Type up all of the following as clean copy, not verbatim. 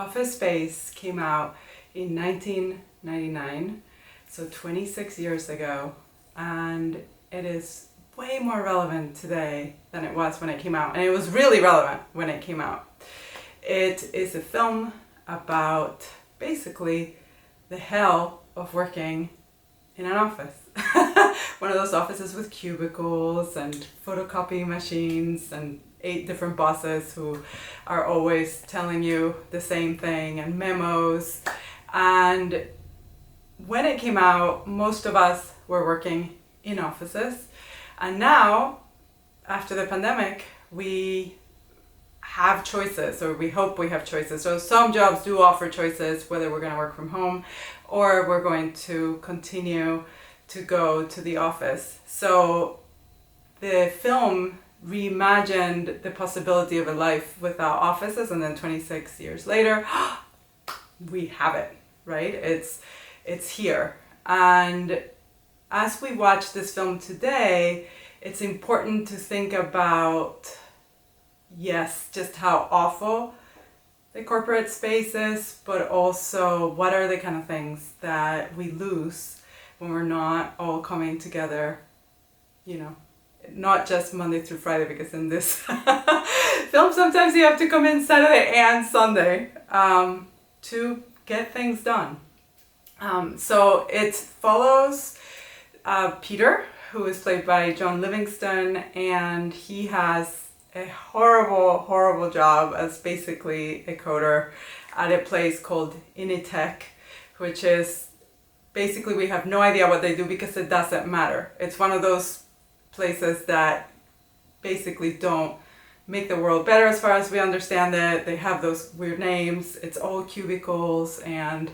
Office Space came out in 1999, so 26 years ago, and it is way more relevant today than it was when it came out, and it was really relevant when it came out. It is a film about basically the hell of working in an office. One of those offices with cubicles and photocopy machines and 8 different bosses who are always telling you the same thing, and memos. And when it came out, most of us were working in offices. And now, after the pandemic, we have choices, or we hope we have choices. So some jobs do offer choices, whether we're going to work from home or we're going to continue to go to the office. So the film reimagined the possibility of a life without offices, and then 26 years later, we have it, right? It's here. And as we watch this film today, it's important to think about, yes, just how awful the corporate space is, but also what are the kind of things that we lose when we're not all coming together, not just Monday through Friday, because in this film sometimes you have to come in Saturday and Sunday to get things done. So it follows Peter, who is played by Ron Livingston, and he has a horrible job as basically a coder at a place called Innitech, which is basically, we have no idea what they do because it doesn't matter. It's one of those places that basically don't make the world better as far as we understand it. They have those weird names. It's all cubicles, and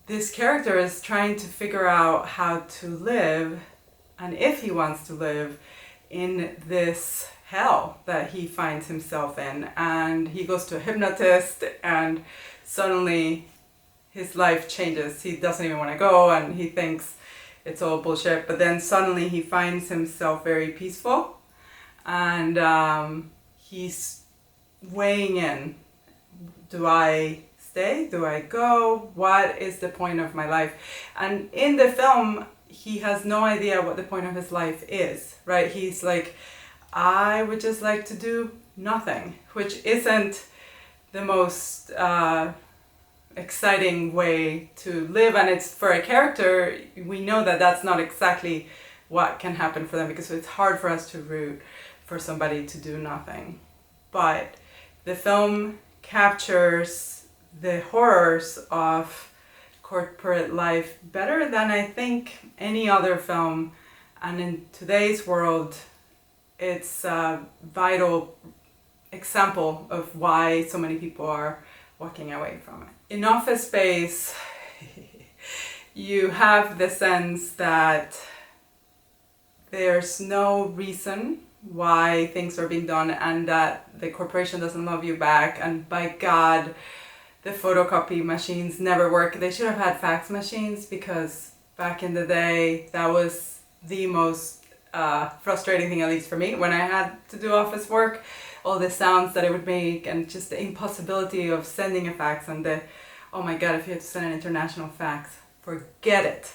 this character is trying to figure out how to live, and if he wants to live, in this hell that he finds himself in. And he goes to a hypnotist, and suddenly his life changes. He doesn't even want to go, and he thinks it's all bullshit, but then suddenly he finds himself very peaceful, and he's weighing in. Do I stay? Do I go? What is the point of my life? And in the film, he has no idea what the point of his life is, right? He's like, I would just like to do nothing, which isn't the most exciting way to live. And it's, for a character, we know that that's not exactly what can happen for them, because it's hard for us to root for somebody to do nothing. But the film captures the horrors of corporate life better than I think any other film, and in today's world it's a vital example of why so many people are walking away from it. In Office Space, you have the sense that there's no reason why things are being done, and that the corporation doesn't love you back, and by God, the photocopy machines never work. They should have had fax machines, because back in the day, that was the most frustrating thing, at least for me, when I had to do office work. All the sounds that it would make, and just the impossibility of sending a fax, and the, oh my God, if you have to send an international fax, forget it.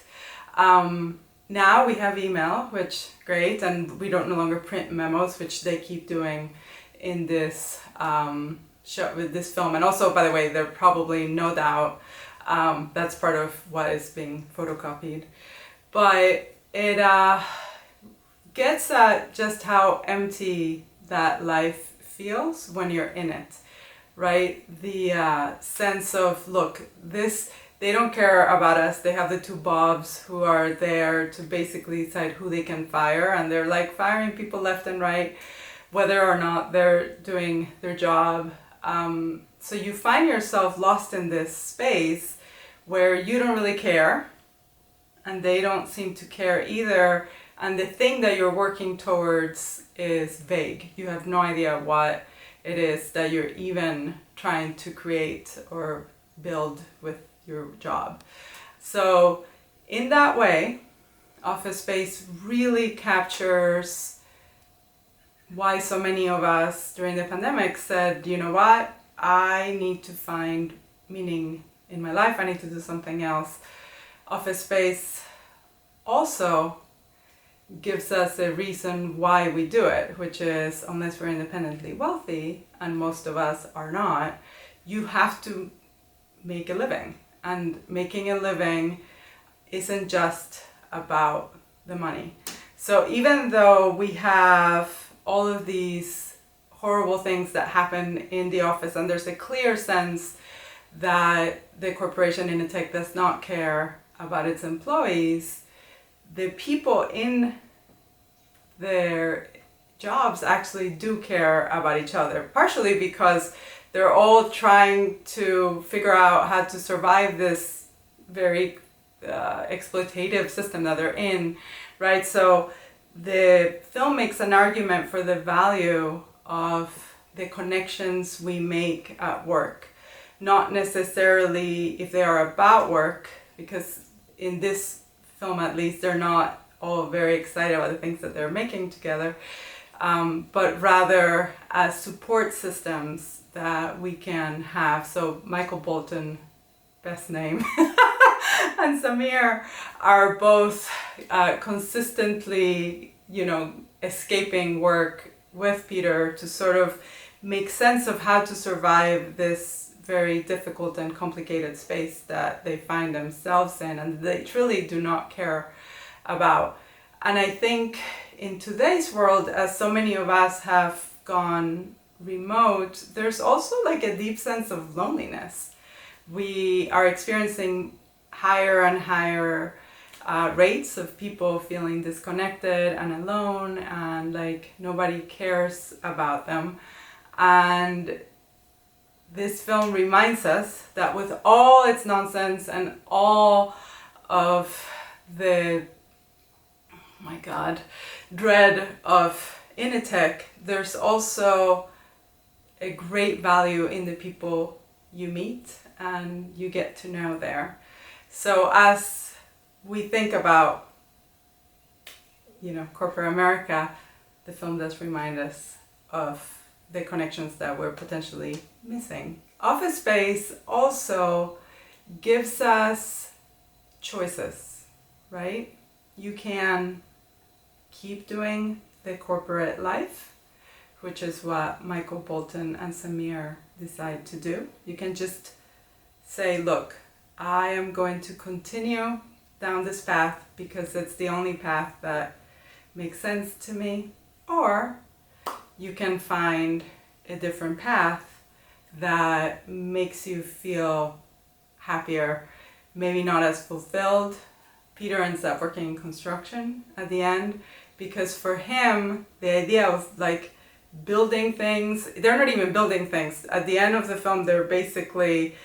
Now we have email, which great, and we don't no longer print memos, which they keep doing in this show, with this film. And also, by the way, they're probably, no doubt, that's part of what is being photocopied. But it gets at just how empty that life feels when you're in it, right? The sense of, look, they don't care about us. They have the 2 Bobs who are there to basically decide who they can fire, and they're like firing people left and right, whether or not they're doing their job. So you find yourself lost in this space where you don't really care, and they don't seem to care either. And the thing that you're working towards is vague. You have no idea what it is that you're even trying to create or build with your job. So in that way, Office Space really captures why so many of us during the pandemic said, you know what, I need to find meaning in my life, I need to do something else. Office Space also gives us a reason why we do it, which is, unless we're independently wealthy, and most of us are not, you have to make a living. And making a living isn't just about the money. So even though we have all of these horrible things that happen in the office, and there's a clear sense that the corporation Innitech does not care about its employees, the people in their jobs actually do care about each other, partially because they're all trying to figure out how to survive this very exploitative system that they're in, right? So the film makes an argument for the value of the connections we make at work, not necessarily if they are about work, because in this film at least they're not all very excited about the things that they're making together, but rather as support systems that we can have. So Michael Bolton, best name, and Samir are both consistently, escaping work with Peter to sort of make sense of how to survive this very difficult and complicated space that they find themselves in, and they truly do not care about. And I think in today's world, as so many of us have gone remote, there's also like a deep sense of loneliness. We are experiencing higher and higher rates of people feeling disconnected and alone, and like nobody cares about them. And this film reminds us that with all its nonsense and all of the, oh my God, dread of Innitech, there's also a great value in the people you meet and you get to know there. So as we think about, corporate America, the film does remind us of the connections that we're potentially missing. Office Space also gives us choices, right? You can keep doing the corporate life, which is what Michael Bolton and Samir decide to do. You can just say, look, I am going to continue down this path because it's the only path that makes sense to me. Or you can find a different path that makes you feel happier, maybe not as fulfilled. Peter ends up working in construction at the end because for him, the idea of like building things, they're not even building things. At the end of the film, they're basically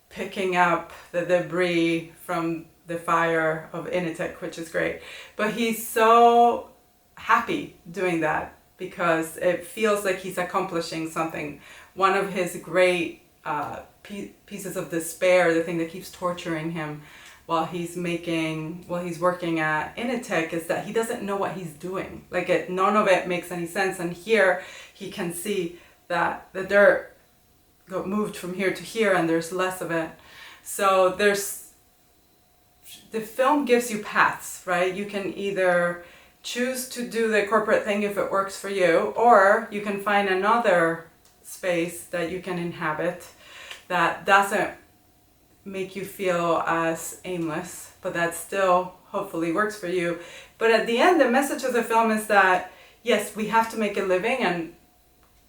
picking up the debris from the fire of Innitech, which is great. But he's so happy doing that because it feels like he's accomplishing something. One of his great pieces of despair, the thing that keeps torturing him while he's working at Innitech, is that he doesn't know what he's doing. Like none of it makes any sense. And here he can see that the dirt got moved from here to here and there's less of it. So the film gives you paths, right? You can either choose to do the corporate thing if it works for you, or you can find another space that you can inhabit that doesn't make you feel as aimless, but that still hopefully works for you. But at the end, the message of the film is that, yes, we have to make a living, and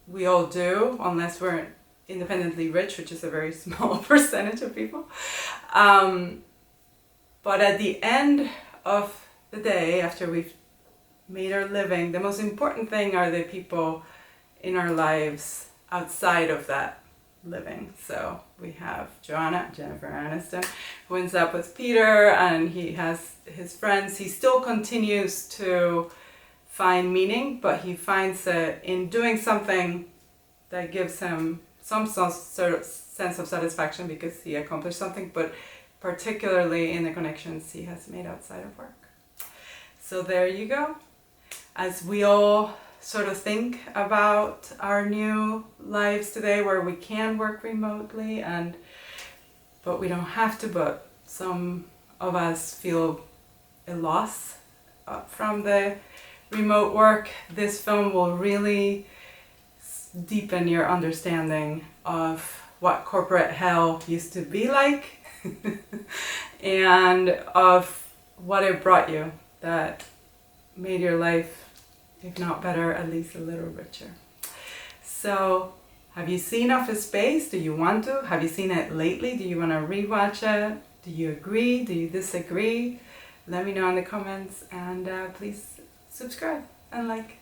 we all do, unless we're independently rich, which is a very small percentage of people. But at the end of the day, after we've made our living, the most important thing are the people in our lives outside of that living. So we have Jennifer Aniston, who ends up with Peter, and he has his friends. He still continues to find meaning, but he finds it in doing something that gives him some sort of sense of satisfaction because he accomplished something, but particularly in the connections he has made outside of work. So there you go. As we all sort of think about our new lives today where we can work remotely, but we don't have to, but some of us feel a loss from the remote work, this film will really deepen your understanding of what corporate hell used to be like and of what it brought you that made your life, if not better, at least a little richer. So, have you seen Office Space? Do you want to? Have you seen it lately? Do you want to rewatch it? Do you agree? Do you disagree? Let me know in the comments, and please subscribe and like.